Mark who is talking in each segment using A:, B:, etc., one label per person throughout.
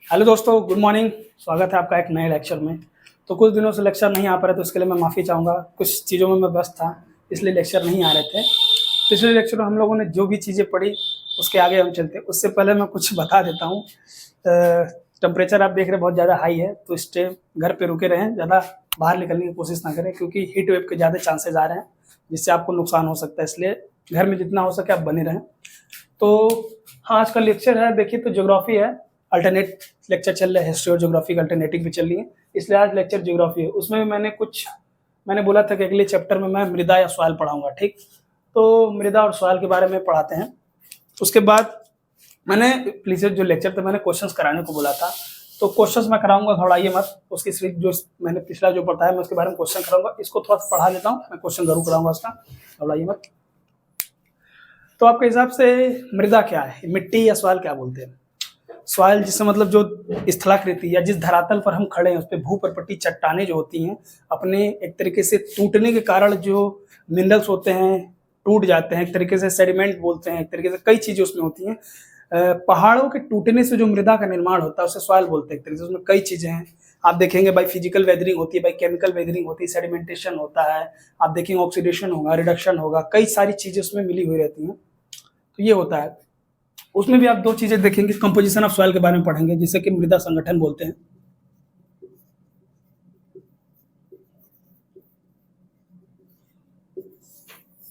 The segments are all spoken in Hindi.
A: हेलो दोस्तों, गुड मॉर्निंग। स्वागत है आपका एक नए लेक्चर में। तो कुछ दिनों से लेक्चर नहीं आ पा रहे, तो उसके लिए मैं माफ़ी चाहूँगा। कुछ चीज़ों में मैं व्यस्त था, इसलिए लेक्चर नहीं आ रहे थे। पिछले लेक्चर में हम लोगों ने जो भी चीज़ें पढ़ी उसके आगे हम चलते हैं। उससे पहले मैं कुछ बता देता हूँ। टेम्परेचर आप देख रहे हैं बहुत ज़्यादा हाई है, तो इस टाइम घर पे रुके रहें, ज़्यादा बाहर निकलने की कोशिश ना करें, क्योंकि हीट वेव के ज़्यादा चांसेज आ रहे हैं जिससे आपको नुकसान हो सकता है। इसलिए घर में जितना हो सके आप बने रहें। तो हाँ, आज का लेक्चर है, देखिए तो ज्योग्राफी है। अल्टरनेट लेक्चर चल रहा है, हिस्ट्री और ज्योग्राफी का अल्टरनेटिव भी चल रही है, इसलिए आज लेक्चर ज्योग्राफी है। उसमें भी मैंने बोला था कि अगले चैप्टर में मैं मृदा या सॉइल पढ़ाऊंगा, ठीक। तो मृदा और सॉइल के बारे में पढ़ाते हैं। उसके बाद मैंने पिछले जो लेक्चर थे मैंने क्वेश्चंस कराने को बोला था, तो क्वेश्चंस मैं कराऊंगा, घबराइए मत। उसकी सीरीज जो मैंने पिछला जो पढ़ा है मैं उसके बारे में क्वेश्चन कराऊंगा। इसको थोड़ा सा पढ़ा देता हूँ, मैं क्वेश्चन जरूर कराऊंगा उसका, घबराइए मत। तो आपके हिसाब से मृदा क्या है, मिट्टी या सॉइल क्या बोलते हैं? सॉइल जिससे मतलब जो स्थलाकृति या जिस धरातल पर हम खड़े हैं उस पर भूपर्पटी चट्टानें जो होती हैं, अपने एक तरीके से टूटने के कारण जो मिनरल्स होते हैं टूट जाते हैं, एक तरीके से सेडिमेंट बोलते हैं, एक तरीके से कई चीजें उसमें होती हैं। पहाड़ों के टूटने से जो मृदा का निर्माण होता है उसे सॉइल बोलते हैं। एक तरीके से उसमें कई चीजें हैं, आप देखेंगे बाई फिजिकल वेदरिंग होती है, बाई केमिकल वेदरिंग होती है, सेडिमेंटेशन होता है, आप देखेंगे ऑक्सीडेशन होगा, रिडक्शन होगा, कई सारी चीजें उसमें मिली हुई रहती हैं। तो ये होता है। उसमें भी आप दो चीजें देखेंगे, कंपोजिशन ऑफ सॉइल के बारे में पढ़ेंगे, जिसे कि मृदा संगठन बोलते हैं।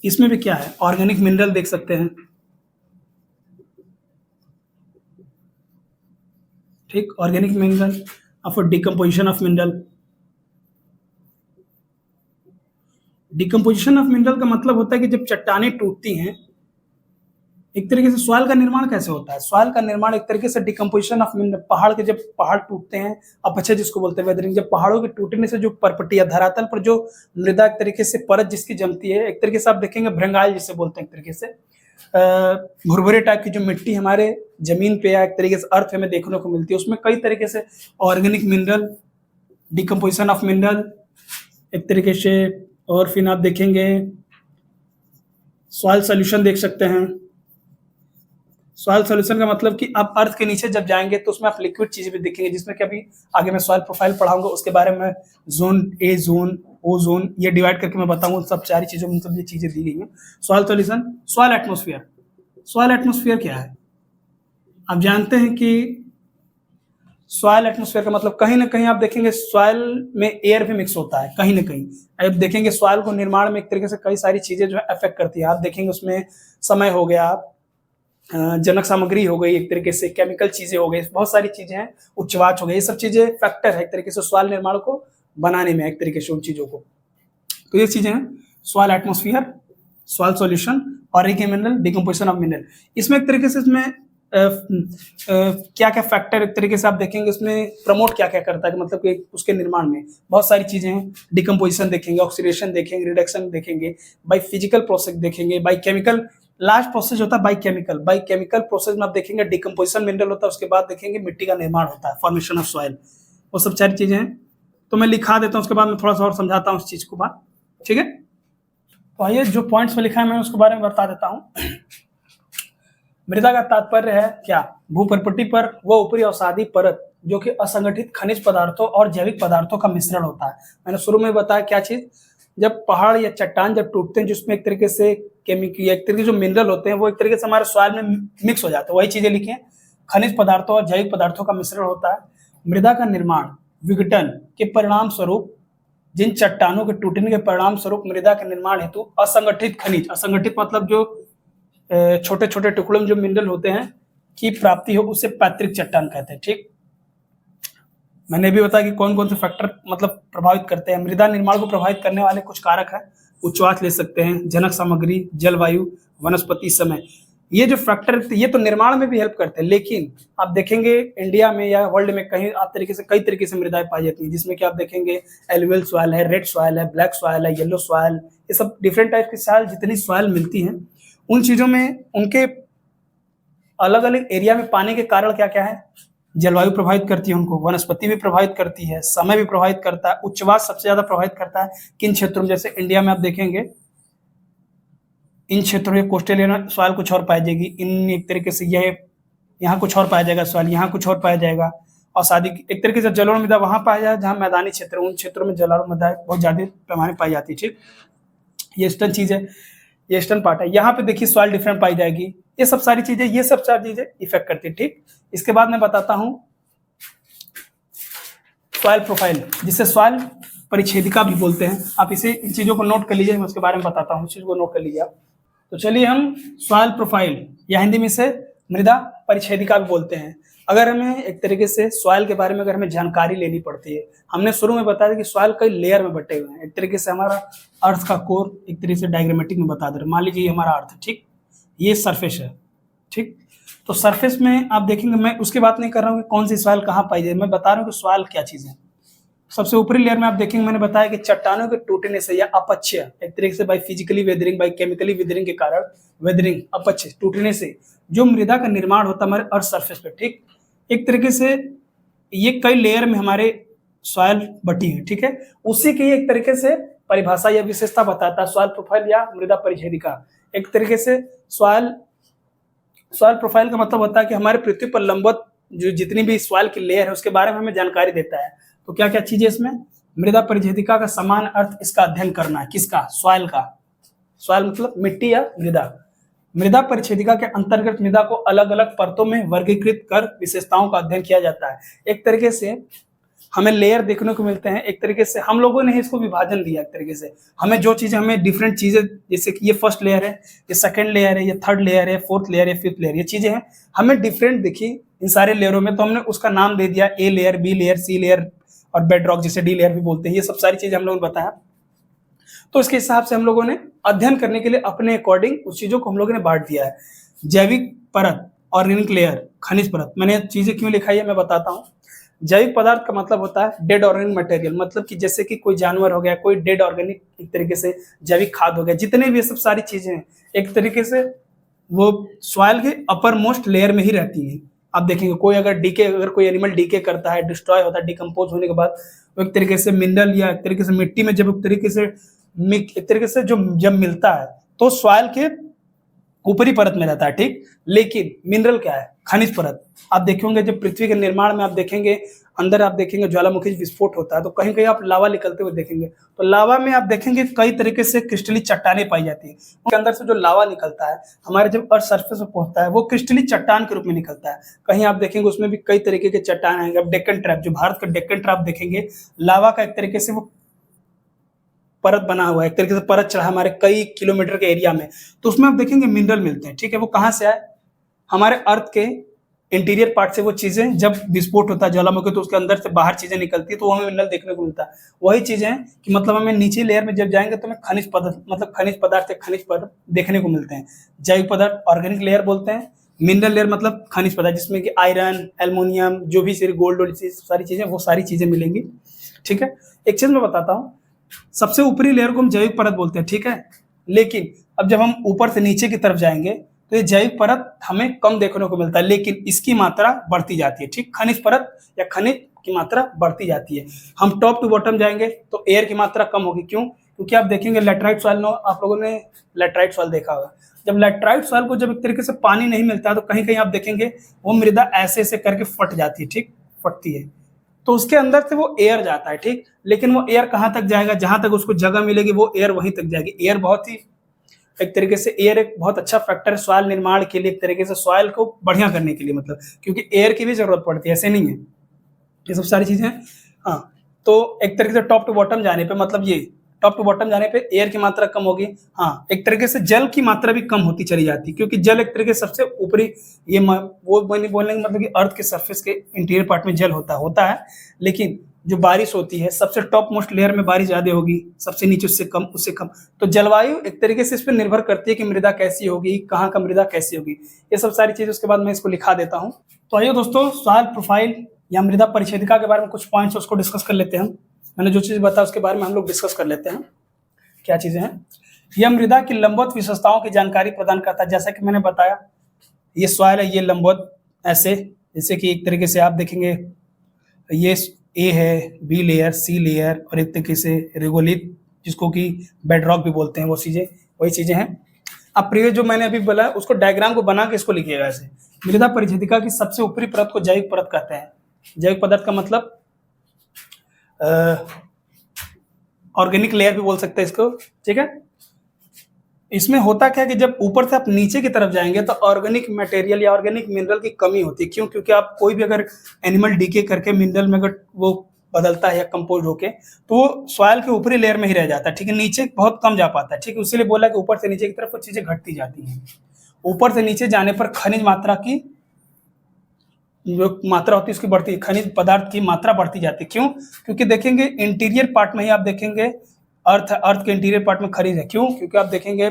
A: इसमें भी क्या है, ऑर्गेनिक मिनरल देख सकते हैं, ठीक। Organic mineral of decomposition of mineral. Decomposition of mineral का मतलब होता है कि जब चट्टानें टूटती हैं, एक तरीके से सॉइल का निर्माण कैसे होता है? सॉइल का निर्माण एक तरीके से डिकम्पोजिशन ऑफ मिनरल, पहाड़ के जब पहाड़ टूटते हैं, अपक्षय जिसको बोलते हैं वेदरिंग, जब पहाड़ों के टूटने से जो परपटी या धरातल पर जो मृदा एक तरीके से परत जिसकी जमती है, एक तरीके से आप देखेंगे भृंगाल जिसे बोलते हैं, एक तरीके से भुरभुरे टाइप की जो मिट्टी हमारे जमीन पे या एक तरीके से अर्थ में देखने को मिलती है, उसमें कई तरीके से organic mineral, decomposition of mineral एक तरीके से। और फिर आप देखेंगे सॉइल सोल्यूशन देख सकते हैं। सॉइल सोल्यूशन का मतलब कि आप अर्थ के नीचे जब जाएंगे तो उसमें आप लिक्विड चीजें भी देखेंगे, जिसमें कि अभी आगे मैं सॉइल प्रोफाइल पढ़ाऊंगा, उसके बारे में zone A, zone O, zone ये डिवाइड करके मैं बताऊंगा। सब सारी चीजों में सब ये चीजें दी गई हैं। Soil solution, soil atmosphere. Soil atmosphere क्या है? आप जानते हैं कि सॉइल एटमोस्फेयर का मतलब कहीं ना कहीं आप देखेंगे सॉइल में एयर भी मिक्स होता है, कहीं ना कहीं आप देखेंगे सॉइल को निर्माण में एक तरीके से कई सारी चीजें जो है अफेक्ट करती है। आप देखेंगे उसमें समय हो गया, जनक सामग्री हो गई, एक तरीके से केमिकल चीजें हो गई, बहुत सारी चीजें हैं, उच्चवाच हो गई, ये सब चीजें फैक्टर है एक तरीके से सॉइल निर्माण को बनाने में, एक तरीके से उन चीजों को। तो ये चीजें हैं soil atmosphere, soil solution, organic mineral, decomposition of mineral. इसमें एक तरीके से इसमें क्या क्या फैक्टर एक तरीके से आप देखेंगे उसमें प्रमोट क्या क्या करता है, मतलब कि उसके निर्माण में बहुत सारी चीजें हैं। डिकम्पोजिशन देखेंगे, ऑक्सीडेशन देखेंगे, रिडक्शन देखेंगे, बाई फिजिकल प्रोसेस देखेंगे, बाई केमिकल, लास्ट प्रोसेस होता है by chemical. By chemical process में आप देखेंगे डिकम्पोजिशन मिनरल होता है, उसके बाद देखेंगे मिट्टी का निर्माण होता है, फॉर्मेशन ऑफ सॉइल, वो सब सारी चीजें हैं। तो मैं लिखा देता हूँ, उसके बाद मैं थोड़ा सा और समझाता हूँ उस चीज को बात, ठीक है। तो आइए जो पॉइंट्स में लिखा है मैं उसके बारे में बता देता हूँ। मृदा का तात्पर्य है क्या? भूपर्पटी पर वो ऊपरी अवसादी परत जो कि असंगठित खनिज पदार्थों और जैविक पदार्थों का मिश्रण होता है। मैंने शुरू में बताया क्या चीज, जब पहाड़ या चट्टान जब टूटते हैं जिसमें एक तरीके से केमिकल एक तरीके जो मिनरल होते हैं वो एक तरीके से हमारे सॉइल में मिक्स हो जाते हैं, वही चीजें लिखी हैं। खनिज पदार्थों और जैविक पदार्थों का मिश्रण होता है। मृदा का निर्माण विघटन के परिणाम स्वरूप, जिन चट्टानों के टूटने के परिणाम स्वरूप मृदा के निर्माण हेतु असंगठित खनिज, असंगठित मतलब जो छोटे छोटे टुकड़ों में जो मिनरल होते हैं की प्राप्ति हो, उसे पैतृक चट्टान कहते हैं, ठीक। मैंने भी बताया कि कौन कौन से फैक्टर मतलब प्रभावित करते हैं मृदा निर्माण को। प्रभावित करने वाले कुछ कारक है, उच्चवाच ले सकते हैं, जनक सामग्री, जलवायु, वनस्पति, समय। ये जो फैक्टर ये तो निर्माण में भी हेल्प करते हैं, लेकिन आप देखेंगे इंडिया में या वर्ल्ड में कहीं आप तरीके से कई तरीके से मृदाएं पाई जाती हैं, जिसमें कि आप देखेंगे एलुवियल सॉइल है, रेड सॉइल है, ब्लैक सॉइल है, येलो सॉइल, ये सब डिफरेंट टाइप की सॉइल जितनी सॉइल मिलती हैं उन चीजों में उनके अलग अलग एरिया में पाने के कारण क्या क्या है, जलवायु प्रभावित करती है उनको, वनस्पति भी प्रभावित करती है, समय भी प्रभावित करता है, उच्चवास सबसे ज्यादा प्रभावित करता है किन क्षेत्रों में, जैसे इंडिया में आप देखेंगे इन क्षेत्रों में कोस्टल एरिया सॉइल कुछ और पाई जाएगी, इन एक तरीके से यह यहाँ कुछ और पाया जाएगा सॉइल, यहाँ कुछ और पाया जाएगा। औषधि एक तरीके से जलोढ़ मृदा वहां पाया जाए जहां मैदानी क्षेत्र, उन क्षेत्रों में जलोढ़ मृदा बहुत ज्यादा पैमाने पाई जाती है। ठीक, ये ईस्टर्न चीज है, ये ईस्टर्न पार्ट है। यहाँ पे देखिए सॉइल डिफरेंट पाई जाएगी, ये सब सारी चीजें, ये सब सारी चीजें इफेक्ट करती है। ठीक, इसके बाद मैं बताता हूँ सॉइल प्रोफाइल, जिसे सॉइल परिच्छेदिका भी बोलते हैं। आप इसे इन चीजों को नोट कर लीजिए, मैं उसके बारे में बताता हूँ, इस चीज को नोट कर लीजिए आप। तो चलिए हम सॉइल प्रोफाइल या हिंदी में इसे मृदा परिच्छेदिका भी बोलते हैं। अगर हमें एक तरीके से सॉइल के बारे में अगर हमें जानकारी लेनी पड़ती है, हमने शुरू में बताया कि सॉइल कई लेयर में बटे हुए हैं। एक तरीके से हमारा अर्थ का कोर एक तरीके से डायग्रामेटिक में बता दे रहे, मान लीजिए ये हमारा अर्थ है। ठीक, ये सरफेस है। ठीक, तो सरफेस में आप देखेंगे, मैं उसकी बात नहीं कर रहा हूँ कि कौन सी सॉइल कहाँ पाई जाए, मैं बता रहा हूँ कि सॉइल क्या चीज है। सबसे ऊपरी लेयर में आप देखेंगे, मैंने बताया कि चट्टानों के टूटने से या अपक्षय, एक तरीके से by physically weathering, by chemically weathering के कारण, वेदरिंग अपक्षय टूटने से जो मृदा का निर्माण होता है हमारे अर्थ सरफेस पे। ठीक, एक तरीके से ये कई लेयर में हमारे सॉइल बटी है। ठीक है, उसी की एक तरीके से परिभाषा या विशेषता बताता है सॉइल प्रोफाइल या मृदा परिच्छेदिका। एक तरीके से सॉइल प्रोफाइल का मतलब होता है कि हमारे पृथ्वी पर लंबवत जो जितनी भी सॉइल की लेयर है उसके बारे में हमें जानकारी देता है। तो क्या क्या चीजें इसमें, मृदा परिच्छेदिका का समान अर्थ इसका अध्ययन करना है। किसका? सॉइल का। सॉइल मतलब मिट्टी या मृदा। मृदा परिच्छेदिका के अंतर्गत मृदा को अलग अलग परतों में वर्गीकृत कर विशेषताओं का अध्ययन किया जाता है। एक तरीके से हमें लेयर देखने को मिलते हैं, एक तरीके से हम लोगों ने इसको विभाजन दिया। एक तरीके से हमें जो चीजें, हमें डिफरेंट चीजें, जैसे कि ये फर्स्ट लेयर है, ये सेकंड लेयर है, ये थर्ड लेयर है, फोर्थ लेयर है, फिफ्थ लेयर, ये चीजें हैं हमें डिफरेंट दिखी इन सारे लेयरों में, तो हमने उसका नाम दे दिया A layer, B layer, C layer और बेड रॉक जिसे डी लेयर भी बोलते हैं। ये सब सारी चीजें हम लोगों ने बताया। तो इसके हिसाब से हम लोगों ने अध्ययन करने के लिए अपने अकॉर्डिंग उस चीजों को हम लोगों ने बांट दिया है। जैविक परत, ऑर्गेनिक लेयर, खनिज परत। मैंने चीजें क्यों लिखाई है मैं बताता हूँ। जैविक पदार्थ का मतलब होता है डेड ऑर्गेनिक मटेरियल, मतलब कि जैसे कि कोई जानवर हो गया, कोई डेड ऑर्गेनिक, एक तरीके से जैविक खाद हो गया, जितने भी ये सब सारी चीजें हैं एक तरीके से वो सॉइल के अपर मोस्ट लेयर में ही रहती है। आप देखेंगे कोई अगर कोई एनिमल डीके करता है, डिस्ट्रॉय होता है, डिकम्पोज होने के बाद वो एक तरीके से मिनरल या एक तरीके से मिट्टी में जब एक तरीके से जो जब मिलता है तो सॉइल के ऊपरी परत में रहता है। ठीक, लेकिन मिनरल क्या है? खनिज परत। आप देखेंगे जब पृथ्वी के निर्माण में आप देखेंगे अंदर, आप देखेंगे ज्वालामुखी विस्फोट होता है तो कहीं कहीं आप लावा निकलते हुए देखेंगे, तो लावा में आप देखेंगे कई तरीके से क्रिस्टली चट्टानें पाई जाती है। उसके अंदर से जो लावा निकलता है हमारे जब अर्थ सरफेस पर पहुंचता है वो क्रिस्टली चट्टान के रूप में निकलता है। कहीं आप देखेंगे उसमें भी कई तरीके के चट्टान आएंगे। अब डेक्कन ट्रैप, जो भारत का डेक्कन ट्रैप देखेंगे, लावा का एक तरीके से वो परत बना हुआ है, एक तरीके से परत चढ़ा हमारे कई किलोमीटर के एरिया में, तो उसमें आप देखेंगे मिनरल मिलते हैं। ठीक है, वो कहाँ से आए? हमारे अर्थ के इंटीरियर पार्ट से वो चीजें जब विस्फोट होता है ज्वालामुखी तो उसके अंदर से बाहर चीजें निकलती है तो हमें मिनरल देखने को मिलता है। वही चीजें हैं कि मतलब हमें नीचे लेयर में जब जाएंगे तो हमें खनिज पदार्थ देखने को मिलते हैं। जैविक पदार्थ ऑर्गेनिक लेयर बोलते हैं, मिनरल लेयर मतलब खनिज पदार्थ जिसमें कि आयरन, एल्युमिनियम, जो भी गोल्ड सारी चीजें, वो सारी चीजें मिलेंगी। ठीक है, एक चीज मैं बताता हूँ, सबसे ऊपरी लेयर को हम जैविक परत बोलते हैं। ठीक है, लेकिन अब जब हम ऊपर से नीचे की तरफ जाएंगे तो ये जैविक परत हमें कम देखने को मिलता है, लेकिन इसकी मात्रा बढ़ती जाती है। ठीक, खनिज परत या खनिज की मात्रा बढ़ती जाती है। हम टॉप टू बॉटम जाएंगे तो एयर की मात्रा कम होगी। क्यों? क्योंकि आप देखेंगे लैटराइट सॉइल, आप लोगों ने लैटराइट सॉइल देखा होगा। जब लैटराइट सॉइल को जब एक तरीके से पानी नहीं मिलता तो कहीं कहीं आप देखेंगे वो मृदा ऐसे ऐसे करके फट जाती है। ठीक, फटती है तो उसके अंदर से वो एयर जाता है। ठीक, लेकिन वो एयर कहाँ तक जाएगा? जहां तक उसको जगह मिलेगी वो एयर वहीं तक जाएगी। एयर बहुत ही एक तरीके से एयर एक बहुत अच्छा फैक्टर है सॉइल निर्माण के लिए, एक तरीके से सॉइल को बढ़िया करने के लिए, मतलब क्योंकि एयर की भी जरूरत पड़ती है, ऐसे नहीं है। ये सब सारी चीजें। हाँ, तो एक तरीके से टॉप टू बॉटम जाने पे, मतलब ये टॉप टू बॉटम जाने पे एयर की मात्रा कम होगी। हाँ, एक तरीके से जल की मात्रा भी कम होती चली जाती है, क्योंकि जल एक तरीके से सबसे ऊपरी, ये वो बोलने का मतलब कि अर्थ के सरफेस के इंटीरियर पार्ट में जल होता है, लेकिन जो बारिश होती है सबसे टॉप मोस्ट लेयर में बारिश ज्यादा होगी, सबसे नीचे उससे कम। तो जलवायु एक तरीके से इस पर निर्भर करती है कि मृदा कैसी होगी, कहाँ का मृदा कैसी होगी, ये सब सारी चीजें। उसके बाद मैं इसको लिखा देता हूँ। तो आइए दोस्तों, सॉइल प्रोफाइल या मृदा परिच्छेदिका के बारे में कुछ पॉइंट्स उसको डिस्कस कर लेते हैं। मैंने जो चीज बताया उसके बारे में हम लोग डिस्कस कर लेते हैं। क्या चीजें हैं? यह मृदा की लंबवत विशेषताओं की जानकारी प्रदान करता है। जैसा कि मैंने बताया, ये सॉइल है, ये लंबवत ऐसे, जैसे कि एक तरीके से आप देखेंगे ये ए है, बी लेयर, सी लेयर और एक तरीके से रेगोलिथ जिसको कि बेडरॉक भी बोलते हैं, वो चीजें वही चीजें हैं। अब प्रीवियस जो मैंने अभी बोला उसको डायग्राम को बना के इसको लिखिएगा ऐसे। मृदा परिच्छेदिका की सबसे ऊपरी परत को जैविक परत कहते हैं। जैविक पदार्थ का मतलब ऑर्गेनिक लेयर भी बोल सकते हैं इसको, ठीक है। इसमें होता क्या है कि जब ऊपर से आप नीचे की तरफ जाएंगे तो ऑर्गेनिक मटेरियल या ऑर्गेनिक मिनरल की कमी होती है। क्यों? क्योंकि आप कोई भी अगर एनिमल डीके करके मिनरल में अगर वो बदलता है या कंपोज होके, तो वो सॉइल के ऊपरी लेयर में ही रह जाता है, ठीक है, नीचे बहुत कम जा पाता है, ठीक है। इसीलिए बोला कि ऊपर से नीचे की तरफ वो चीजें घटती जाती हैं। ऊपर से नीचे जाने पर खनिज मात्रा की जो मात्रा होती है उसकी बढ़ती है, खनिज पदार्थ की मात्रा बढ़ती जाती है। क्यों? क्योंकि देखेंगे इंटीरियर पार्ट में ही आप देखेंगे अर्थ के इंटीरियर पार्ट में खनिज है। क्यों? क्योंकि आप देखेंगे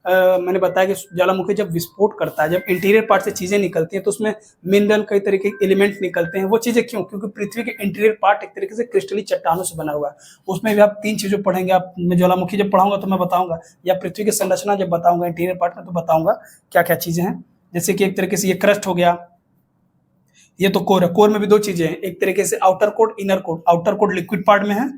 A: मैंने बताया कि ज्वालामुखी जब विस्फोट करता है, जब इंटीरियर पार्ट से चीजें निकलती हैं तो उसमें मिनरल कई तरीके के एलिमेंट निकलते हैं। वो चीजें क्यों? क्योंकि पृथ्वी के इंटीरियर पार्ट एक तरीके से क्रिस्टली चट्टानों से बना हुआ है। उसमें भी आप 3 चीजें पढ़ेंगे। आप मैं ज्वालामुखी जब पढ़ाऊंगा तो मैं बताऊंगा, या पृथ्वी की संरचना जब बताऊंगा इंटीरियर पार्ट में तो बताऊंगा क्या क्या चीजें हैं। जैसे कि एक तरीके से ये क्रस्ट हो गया, ये तो कोर है। कोर में भी 2 चीजें हैं, एक तरीके से outer core, inner core. Outer core liquid part में है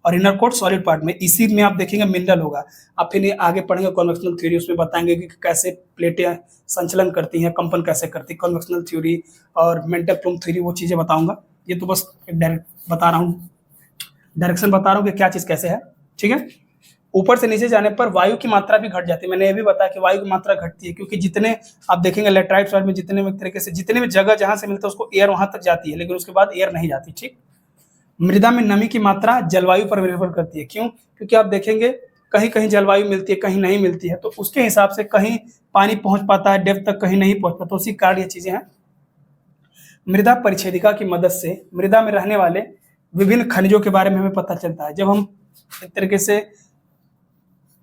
A: और इनर कोर सॉलिड पार्ट में। इसी में आप देखेंगे मिनरल होगा। आप फिर आगे पढ़ेंगे कन्वेक्शनल थ्योरी, उसमें बताएंगे कि कैसे प्लेटें संचलन करती हैं, कंपन कैसे करती है, कन्वेक्शनल थ्योरी और मेंटल प्लूम थ्योरी, वो चीजें बताऊंगा। ये तो बस एक डायरेक्ट बता रहा हूँ, डायरेक्शन बता रहा हूँ कि क्या चीज कैसे है, ठीक है। ऊपर से नीचे जाने पर वायु की मात्रा भी घट जाती है। मैंने ये भी बताया कि वायु की मात्रा घटती है क्योंकि जितने आप देखेंगे लेटराइट सॉइल में जितने भी तरीके से जितने भी जगह जहां से मिलता है उसको एयर वहां तक जाती है, लेकिन उसके बाद एयर नहीं जाती, ठीक। मृदा में नमी की मात्रा जलवायु पर निर्भर करती है। क्यों? क्योंकि आप देखेंगे कहीं कहीं जलवायु मिलती है, कहीं नहीं मिलती है, तो उसके हिसाब से कहीं पानी पहुंच पाता है डेप्थ तक, कहीं नहीं पहुंच पाता, तो उसी कारण ये चीजें हैं। मृदा परिच्छेदिका की मदद से मृदा में रहने वाले विभिन्न खनिजों के बारे में हमें पता चलता है। जब हम एक तरीके से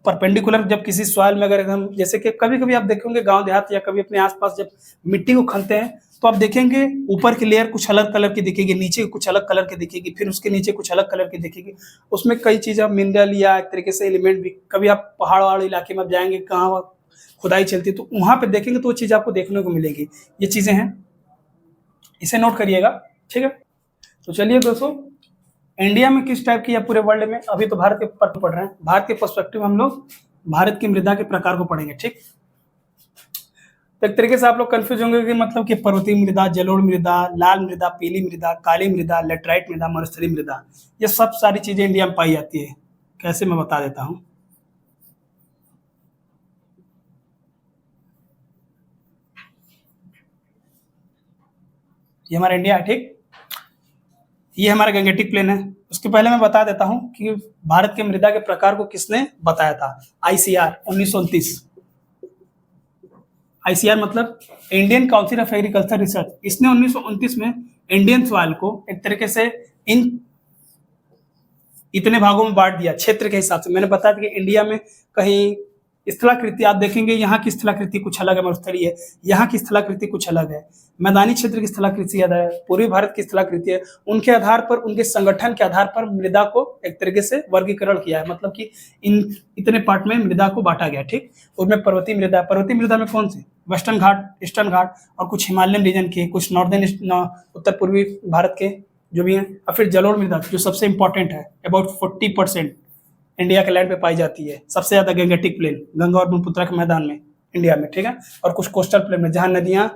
A: परपेंडिकुलर जब किसी सॉइल में अगर हम, जैसे कि कभी कभी आप देखेंगे गांव देहात या कभी अपने आसपास जब मिट्टी को खनते हैं तो आप देखेंगे ऊपर की लेयर कुछ अलग कलर की दिखेगी, नीचे कुछ अलग कलर की दिखेगी, फिर उसके नीचे कुछ अलग कलर की दिखेगी। उसमें कई चीजें मिनरल या एक तरीके से एलिमेंट भी, कभी आप पहाड़ वाले इलाके में आप जाएंगे कहाँ खुदाई चलती है तो वहां पे देखेंगे तो वो चीज आपको देखने को मिलेगी। ये चीजें हैं, इसे नोट करिएगा, ठीक है। तो चलिए दोस्तों, इंडिया में किस टाइप की या पूरे वर्ल्ड में, अभी तो भारत के पर पढ़ रहे हैं, भारत के पर्सपेक्टिव में हम लोग भारत की मृदा के प्रकार को पढ़ेंगे, ठीक। तो एक तरीके से आप लोग कंफ्यूज होंगे कि मतलब कि पर्वतीय मृदा, जलोढ़ मृदा, लाल मृदा, पीली मृदा, काली मृदा, लेटराइट मृदा, मरुस्थलीय मृदा, ये सब सारी चीजें इंडिया में पाई जाती है। कैसे, मैं बता देता हूँ। ये हमारा इंडिया है, ठीक। ये हमारा गंगेटिक प्लेन है। उसके पहले मैं बता देता हूं कि भारत के मृदा के प्रकार को किसने बताया था। आईसीआर 1929। आईसीआर मतलब Indian council of agriculture research. इसने 1929 में इंडियन सॉइल को एक तरीके से इन इतने भागों में बांट दिया क्षेत्र के हिसाब से। मैंने बताया था कि इंडिया में कहीं स्थलाकृति आप देखेंगे, यहाँ की स्थलाकृति कुछ अलग है, मरुस्थलीय है, यहाँ की स्थलाकृति कुछ अलग है, मैदानी क्षेत्र की स्थलाकृति अलग है, पूर्वी भारत की स्थलाकृति है। उनके आधार पर, उनके संगठन के आधार पर मृदा को एक तरीके से वर्गीकरण किया है, मतलब कि इन इतने पार्ट में मृदा को बांटा गया, ठीक। उनमें पर्वतीय मृदा, पर्वतीय मृदा में कौन सी, वेस्टर्न घाट, ईस्टर्न घाट और कुछ हिमालयन रीजन के, कुछ नॉर्दर्न उत्तर पूर्वी भारत के जो भी हैं, और फिर जलोढ़ मृदा जो सबसे इंपॉर्टेंट है, अबाउट 40% इंडिया के लैंड पे पाई जाती है। सबसे ज्यादा गंगेटिक प्लेन, गंगा और ब्रह्मपुत्र के मैदान में इंडिया में, ठीक है। और कुछ कोस्टल प्लेन में जहां नदियां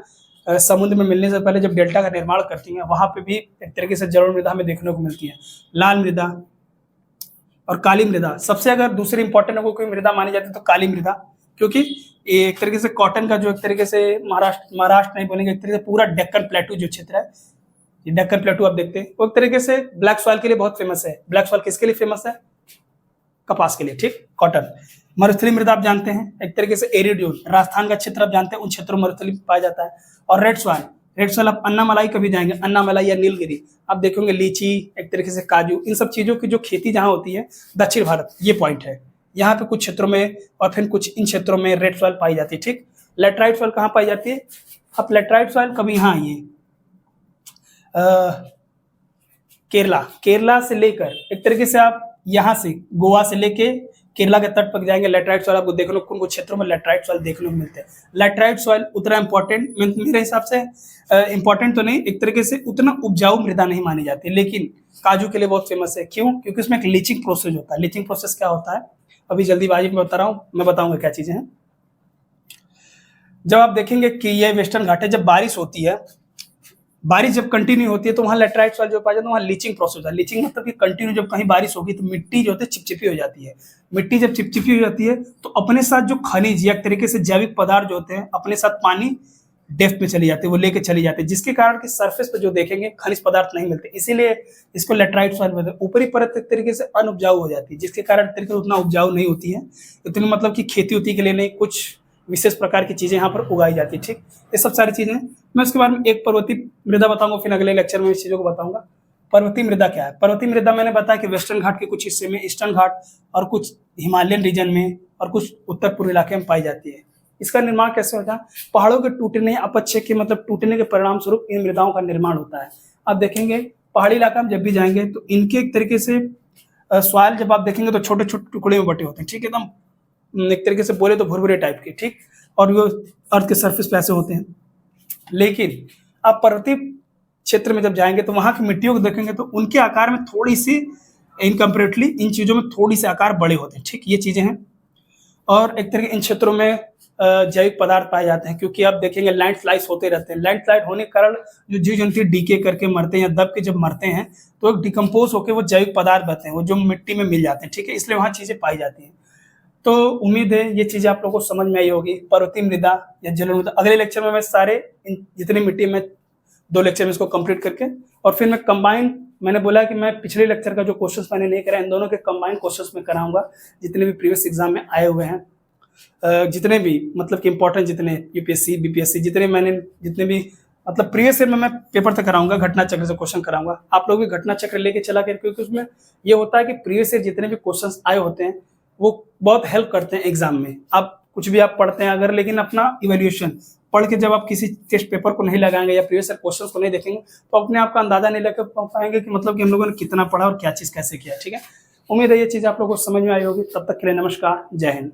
A: समुद्र में मिलने से पहले जब डेल्टा का निर्माण करती हैं, वहां पे भी एक तरीके से जलोढ़ मृदा हमें देखने को मिलती है। लाल मृदा और काली मृदा, सबसे अगर दूसरी इंपॉर्टेंट कोई मृदा मानी जाती है तो काली मृदा, क्योंकि एक तरीके से कॉटन का जो एक तरीके से महाराष्ट्र नहीं बोलेंगे, एक तरीके से पूरा डेक्कन प्लेटू जो क्षेत्र है, ये डेक्कन प्लेटू आप देखते हैं, वो एक तरीके से ब्लैक सॉइल के लिए बहुत फेमस है। ब्लैक सॉइल किसके लिए फेमस है? कपास के लिए, ठीक, कॉटन। मरुस्थलीय मृदा आप जानते हैं, एक तरीके से एरिड्यूल, राजस्थान का क्षेत्र आप जानते हैं, उन क्षेत्रों में मरुस्थलीय पाया जाता है। और रेड सॉइल, रेड सॉइल आप अन्नामलाई कभी जाएंगे, अन्नामलाई या नीलगिरी आप देखेंगे, लीची, एक तरीके से काजू, इन सब चीजों की जो खेती जहां होती है दक्षिण भारत, ये पॉइंट है। यहाँ पे कुछ क्षेत्रों में और फिर कुछ इन क्षेत्रों में रेड सॉइल पाई जाती है, ठीक। लेटराइट सॉइल कहाँ पाई जाती है? आप लेटराइट सॉइल कभी यहाँ आइए, केरला से लेकर एक तरीके से आप यहाँ से गोवा से लेके केरला के तट पर जाएंगे, लेटराइट सॉइल आपको देखने को कुछ क्षेत्रों में लेटराइट सॉइल देखने को मिलते हैं। लेटराइट सॉइल उतना इंपॉर्टेंट मेरे हिसाब से इंपॉर्टेंट तो नहीं, एक तरीके से उतना उपजाऊ मृदा नहीं मानी जाती, लेकिन काजू के लिए बहुत फेमस है। क्यों? क्योंकि उसमें एक लीचिंग प्रोसेस होता है। लीचिंग प्रोसेस क्या होता है अभी जल्दीबाजी में बता रहा हूँ, मैं बताऊंगा क्या चीजें हैं। जब आप देखेंगे कि ये वेस्टर्न घाट है, जब बारिश होती है, बारिश जब कंटिन्यू होती है तो वहाँ लेटराइट सॉइल जो पाया जाता है वहाँ लीचिंग प्रोसेस होता है। लीचिंग मतलब कि कंटिन्यू जब कहीं बारिश होगी तो मिट्टी जो होती है चिपचिपी हो जाती है। मिट्टी जब चिपचिपी हो जाती है तो अपने साथ जो खनिज या एक तरीके से जैविक पदार्थ जो होते हैं अपने साथ पानी डेप्थ में चली जाती है, वो लेके चली जाती है, जिसके कारण कि सरफेस पे जो देखेंगे खनिज पदार्थ नहीं मिलते, इसीलिए इसको लेटराइट सॉइल बोलते हैं। ऊपरी परत एक तरीके से अनउपजाऊ हो जाती है, जिसके कारण तरीके से उतना उपजाऊ नहीं होती है, इतनी मतलब कि खेती उती के लिए नहीं, कुछ विशेष प्रकार की चीजें यहाँ पर उगाई जाती है। ठीक, ये सब सारी चीजें मैं उसके बारे में एक पर्वतीय मृदा बताऊंगा, फिर अगले लेक्चर में इस चीजों को बताऊंगा। पर्वतीय मृदा क्या है? पर्वतीय मृदा मैंने बताया कि वेस्टर्न घाट के कुछ हिस्से में, ईस्टर्न घाट और कुछ हिमालयन रीजन में और कुछ उत्तर पूर्व इलाके में पाई जाती है। इसका निर्माण कैसे होता है? पहाड़ों के टूटने या अपक्षय के मतलब टूटने के परिणाम स्वरूप इन मृदाओं का निर्माण होता है। आप देखेंगे पहाड़ी इलाका में जब भी जाएंगे तो इनके एक तरीके से सॉइल जब आप देखेंगे तो छोटे छोटे टुकड़े में बटे होते हैं। ठीक, एकदम एक तरीके से बोले तो भुरभुरे टाइप के। ठीक, और वो अर्थ के सरफेस पे ऐसे होते हैं। लेकिन आप पर्वतीय क्षेत्र में जब जाएंगे तो वहां की मिट्टियों को देखेंगे तो उनके आकार में थोड़ी सी इनकम्पेरेटली इन चीजों में थोड़ी से आकार बड़े होते हैं। ठीक, ये चीजें हैं। और एक तरीके इन क्षेत्रों में जैविक पदार्थ पाए जाते हैं, क्योंकि आप देखेंगे लैंड स्लाइड होते रहते हैं। लैंड स्लाइड होने के कारण जो जीव जंतु डीके करके मरते हैं या दब के जब मरते हैं तो डिकम्पोज होकर वो जैविक पदार्थ बनते हैं, वो जो मिट्टी में मिल जाते हैं। ठीक है, इसलिए वहाँ चीजें पाई जाती हैं। तो उम्मीद है ये चीजें आप लोगों को समझ में आई होगी, पर्वतीय मृदा या जलोढ़ मृदा। अगले लेक्चर में मैं सारे जितनी मिट्टी में 2 लेक्चर में इसको कंप्लीट करके और फिर मैं कंबाइन, मैंने बोला कि मैं पिछले लेक्चर का जो क्वेश्चंस मैंने नहीं करा इन दोनों के कंबाइन क्वेश्चंस में कराऊंगा, जितने भी प्रीवियस एग्जाम में आए हुए हैं, जितने भी मतलब कि इंपॉर्टेंट जितने यूपीएससी बीपीएससी जितने भी मतलब प्रीवियस ईयर में मैं पेपर तक कराऊंगा, घटना चक्र से क्वेश्चन कराऊंगा। आप लोग भी घटना चक्र लेके चला कर, क्योंकि उसमें ये होता है कि प्रीवियस ईयर जितने भी क्वेश्चंस आए होते हैं वो बहुत हेल्प करते हैं एग्जाम में। आप कुछ भी आप पढ़ते हैं अगर, लेकिन अपना इवैल्यूएशन पढ़ के जब आप किसी टेस्ट पेपर को नहीं लगाएंगे या प्रीवियस ईयर क्वेश्चंस को नहीं देखेंगे तो अपने आप का अंदाजा नहीं लगा पाएंगे कि मतलब कि हम लोगों ने कितना पढ़ा और क्या चीज़ कैसे किया। ठीक है, उम्मीद है ये चीज़ आप लोगों को समझ में आई होगी। तब तक के लिए नमस्कार, जय हिंद।